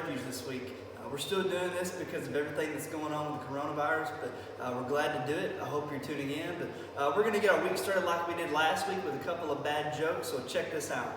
Refuge this week. We're still doing this because of everything that's going on with the coronavirus, but we're glad to do it. I hope you're tuning in. But we're going to get our week started like we did last week with a couple of bad jokes, so check this out.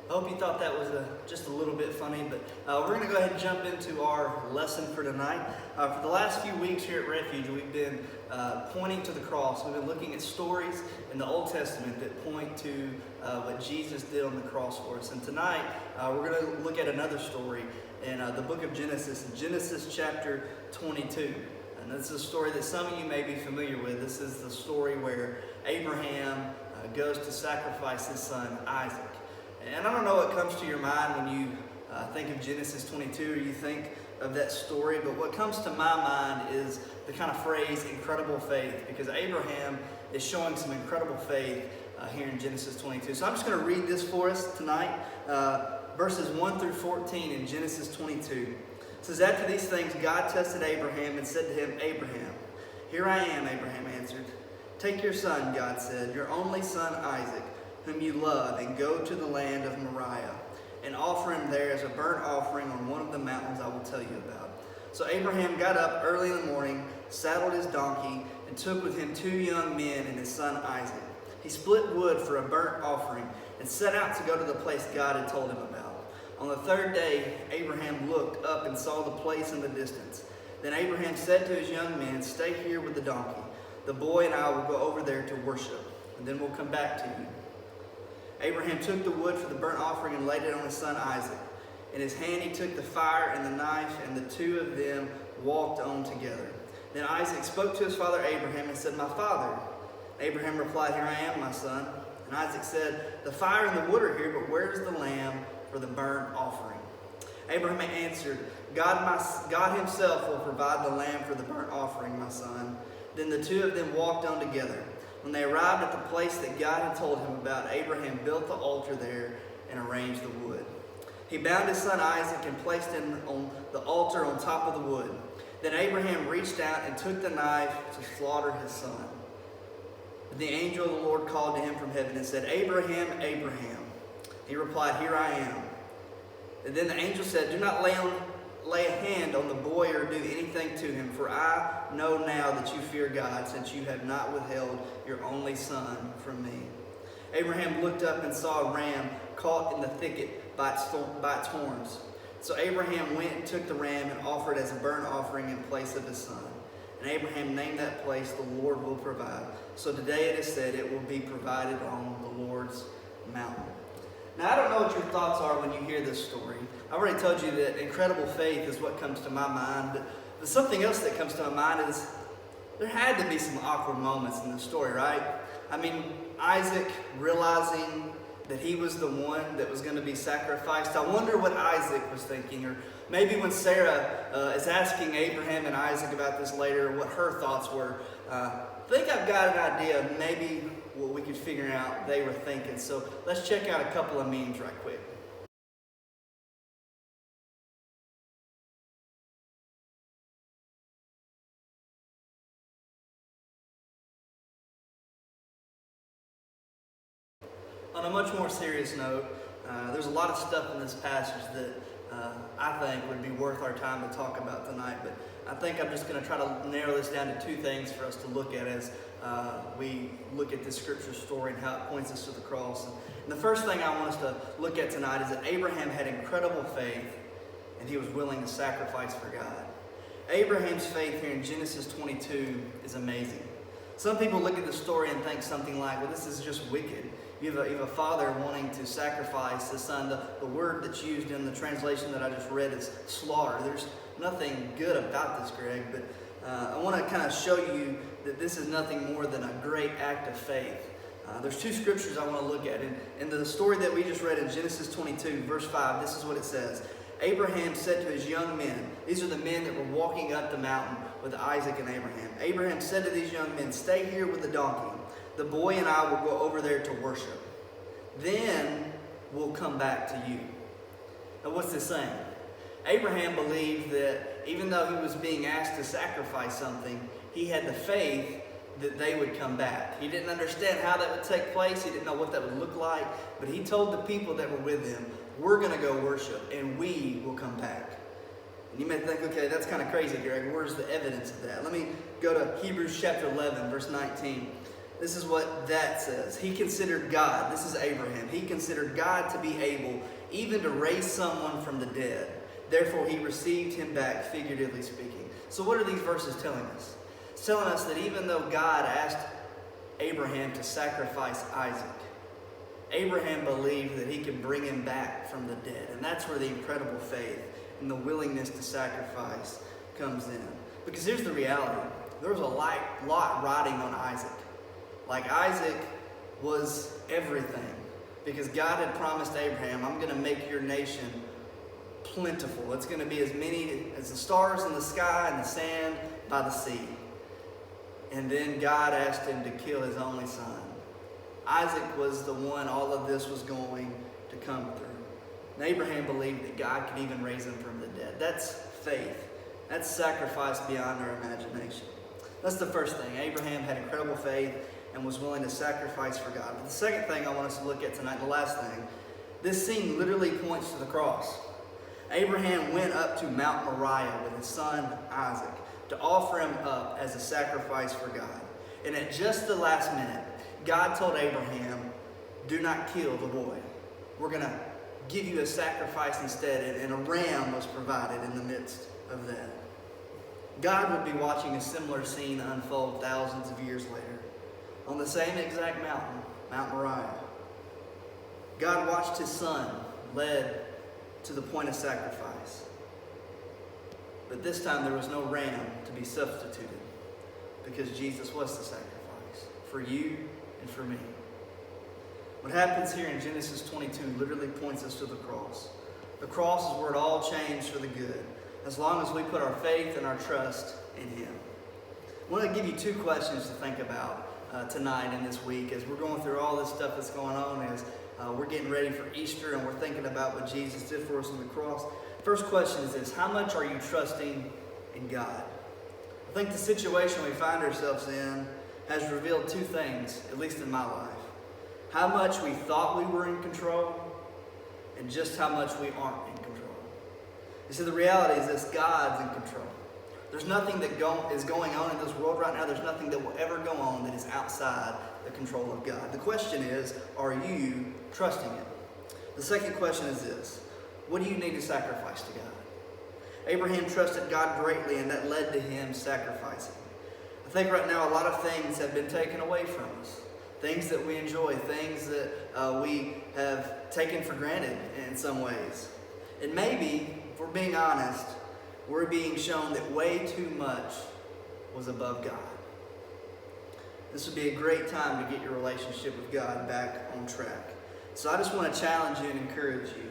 I hope you thought that was just a little bit funny, but we're going to go ahead and jump into our lesson for tonight. For the last few weeks here at Refuge, we've been pointing to the cross. We've been looking at stories in the Old Testament that point to what Jesus did on the cross for us. And tonight, we're going to look at another story in the book of Genesis, Genesis chapter 22. And this is a story that some of you may be familiar with. This is the story where Abraham goes to sacrifice his son Isaac. And I don't know what comes to your mind when you think of Genesis 22 or you think of that story, but what comes to my mind is the kind of phrase incredible faith, because Abraham is showing some incredible faith here in Genesis 22. So I'm just going to read this for us tonight, verses 1 through 14 in Genesis 22. It says, "After these things, God tested Abraham and said to him, 'Abraham.' 'Here I am,' Abraham answered. 'Take your son,' God said, 'your only son Isaac, whom you love, and go to the land of Moriah, and offer him there as a burnt offering on one of the mountains I will tell you about.' So Abraham got up early in the morning, saddled his donkey, and took with him 2 young men and his son Isaac. He split wood for a burnt offering, and set out to go to the place God had told him about. On the 3rd day, Abraham looked up and saw the place in the distance. Then Abraham said to his young men, 'Stay here with the donkey. The boy and I will go over there to worship, and then we'll come back to you.' Abraham took the wood for the burnt offering and laid it on his son Isaac. In his hand he took the fire and the knife, and the 2 of them walked on together. Then Isaac spoke to his father Abraham and said, 'My father.' Abraham replied, 'Here I am, my son.' And Isaac said, 'The fire and the wood are here, but where is the lamb for the burnt offering?' Abraham answered, 'God himself will provide the lamb for the burnt offering, my son.' Then the 2 of them walked on together. When they arrived at the place that God had told him about, Abraham built the altar there and arranged the wood. He bound his son Isaac and placed him on the altar on top of the wood. Then Abraham reached out and took the knife to slaughter his son. But the angel of the Lord called to him from heaven and said, 'Abraham, Abraham.' He replied, 'Here I am.' And then the angel said, 'Do not lay a hand on the boy or do anything to him, for I know now that you fear God, since you have not withheld your only son from me.' Abraham looked up and saw a ram caught in the thicket by its horns. So Abraham went and took the ram and offered as a burnt offering in place of his son. And Abraham named that place, 'The Lord will provide.' So today it is said, it will be provided on the Lord's mountain." Now, I don't know what your thoughts are when you hear this story. I've already told you that incredible faith is what comes to my mind, but something else that comes to my mind is there had to be some awkward moments in the story, right? I mean, Isaac realizing that he was the one that was going to be sacrificed. I wonder what Isaac was thinking, or maybe when Sarah is asking Abraham and Isaac about this later, what her thoughts were. I think I've got an idea of maybe what we could figure out they were thinking. So let's check out a couple of memes right quick. On a much more serious note, there's a lot of stuff in this passage that I think would be worth our time to talk about tonight, but I think I'm just going to try to narrow this down to 2 things for us to look at as we look at this scripture story and how it points us to the cross. And the first thing I want us to look at tonight is that Abraham had incredible faith and he was willing to sacrifice for God. Abraham's faith here in Genesis 22 is amazing. Some people look at the story and think something like, well, this is just wicked. You have a father wanting to sacrifice his son. The word that's used in the translation that I just read is slaughter. There's nothing good about this, Greg, but I want to kind of show you that this is nothing more than a great act of faith. There's two scriptures I want to look at. In the story that we just read in Genesis 22, verse 5, this is what it says. Abraham said to his young men, these are the men that were walking up the mountain with Isaac and Abraham. Abraham said to these young men, stay here with the donkey. The boy and I will go over there to worship. Then we'll come back to you. Now what's this saying? Abraham believed that even though he was being asked to sacrifice something, he had the faith that they would come back. He didn't understand how that would take place. He didn't know what that would look like. But he told the people that were with him, we're going to go worship and we will come back. And you may think, okay, that's kind of crazy, Greg. Where's the evidence of that? Let me go to Hebrews chapter 11, verse 19. This is what that says. He considered God, this is Abraham, he considered God to be able even to raise someone from the dead. Therefore he received him back, figuratively speaking. So what are these verses telling us? It's telling us that even though God asked Abraham to sacrifice Isaac, Abraham believed that he could bring him back from the dead. And that's where the incredible faith and the willingness to sacrifice comes in. Because here's the reality. There was a lot riding on Isaac. Like Isaac was everything. Because God had promised Abraham, I'm going to make your nation plentiful. It's going to be as many as the stars in the sky and the sand by the sea. And then God asked him to kill his only son. Isaac was the one all of this was going to come through. And Abraham believed that God could even raise him from the dead. That's faith. That's sacrifice beyond our imagination. That's the first thing. Abraham had incredible faith and was willing to sacrifice for God. But the second thing I want us to look at tonight, the last thing, this scene literally points to the cross. Abraham went up to Mount Moriah with his son Isaac to offer him up as a sacrifice for God. And at just the last minute, God told Abraham, do not kill the boy. We're going to give you a sacrifice instead. And a ram was provided in the midst of that. God would be watching a similar scene unfold thousands of years later on the same exact mountain, Mount Moriah. God watched his son led to the point of sacrifice. But this time there was no ram to be substituted because Jesus was the sacrifice for you and for me. What happens here in Genesis 22 literally points us to the cross. The cross is where it all changed for the good, as long as we put our faith and our trust in him. I want to give you two questions to think about tonight and this week as we're going through all this stuff that's going on, as we're getting ready for Easter and we're thinking about what Jesus did for us on the cross. First question is this: how much are you trusting in God? I think the situation we find ourselves in has revealed two things, at least in my life. How much we thought we were in control and just how much we aren't in control. You see, the reality is this: God's in control. There's nothing that is going on in this world right now. There's nothing that will ever go on that is outside the control of God. The question is, are you trusting him? The second question is this: what do you need to sacrifice to God? Abraham trusted God greatly, and that led to him sacrificing. I think right now a lot of things have been taken away from us. Things that we enjoy, things that we have taken for granted in some ways. And maybe, if we're being honest, we're being shown that way too much was above God. This would be a great time to get your relationship with God back on track. So I just want to challenge you and encourage you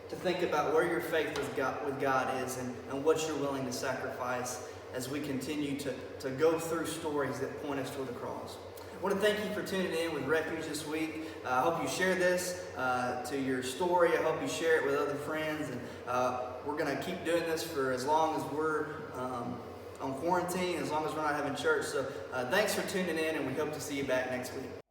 to think about where your faith with God is and what you're willing to sacrifice as we continue to go through stories that point us toward the cross. I want to thank you for tuning in with Refuge this week. I hope you share this to your story. I hope you share it with other friends. And we're going to keep doing this for as long as we're on quarantine, as long as we're not having church. So thanks for tuning in, and we hope to see you back next week.